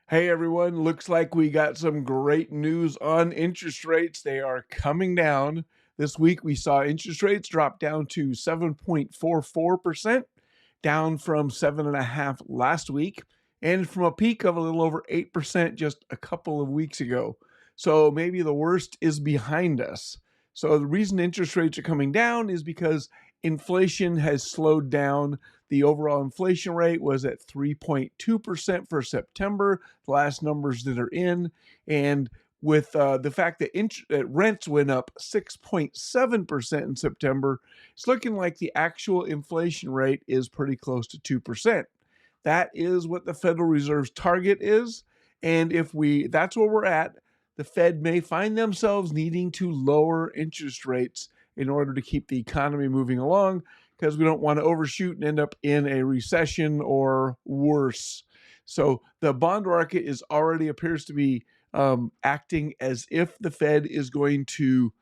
Hey everyone, looks like we got some great news on interest rates. They are coming down. This week we saw interest rates drop down to 7.44%, down from 7.5 last week, and from a peak of a little over 8% just a couple of weeks ago. So maybe the worst is behind us. So the reason interest rates are coming down is because inflation has slowed down. The overall inflation rate was at 3.2% for September, the last numbers that are in. And with the fact that rents went up 6.7% in September, it's looking like the actual inflation rate is pretty close to 2%. That is what the Federal Reserve's target is. And if that's where we're at, the Fed may find themselves needing to lower interest rates in order to keep the economy moving along, because we don't want to overshoot and end up in a recession or worse. So the bond market already appears to be acting as if the Fed is going to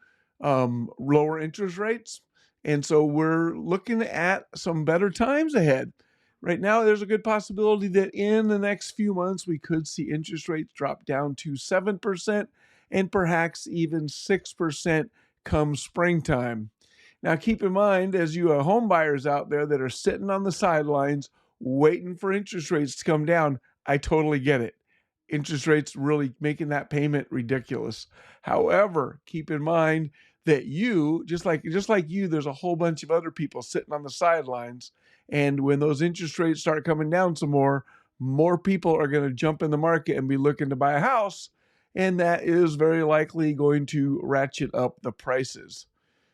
lower interest rates. And so we're looking at some better times ahead. Right now, there's a good possibility that in the next few months, we could see interest rates drop down to 7% and perhaps even 6% come springtime. Now, keep in mind, as you home buyers out there that are sitting on the sidelines waiting for interest rates to come down, I totally get it. Interest rates really making that payment ridiculous. However, keep in mind that just like you, there's a whole bunch of other people sitting on the sidelines. And when those interest rates start coming down some more people are going to jump in the market and be looking to buy a house. And that is very likely going to ratchet up the prices.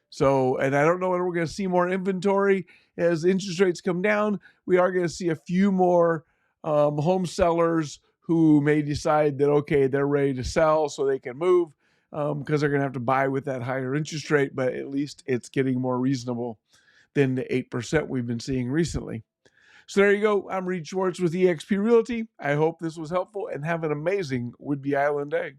So, and I don't know whether we're going to see more inventory as interest rates come down. We are going to see a few more home sellers who may decide that, okay, they're ready to sell so they can move because they're going to have to buy with that higher interest rate, but at least it's getting more reasonable than the 8% we've been seeing recently. So there you go. I'm Reed Schwartz with eXp Realty. I hope this was helpful and have an amazing Whidbey Island day.